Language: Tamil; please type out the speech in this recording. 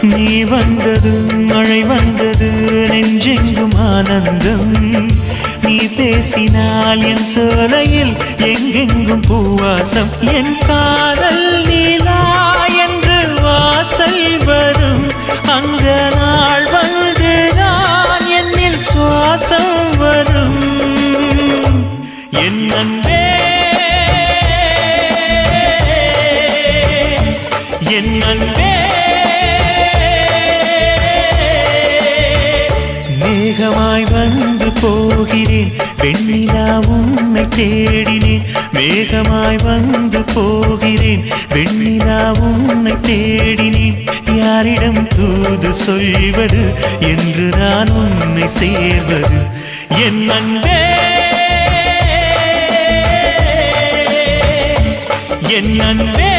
நீ வந்ததும் மழை வந்தது நெஞ்செங்கும் ஆனந்தம் நீ பேசினால் என் சோலையில் எங்கெங்கும் பூவாசம் என் காதல் நீலா என்று வாசல் வரும் அந்த நாள் வந்து நான் என்னில் சுவாசம் வரும் என் அன்பே என் அன்பே மேகமாய் வந்து போகிறேன் வெண்ணிலா உன்னை தேடினேன் மேகமாய் வந்து போகிறேன் வெண்ணிலா உன்னை தேடினேன் யாரிடம் தூது சொல்வது என்று நான் உன்னை சேர்வது என் அன்பே என் அன்பே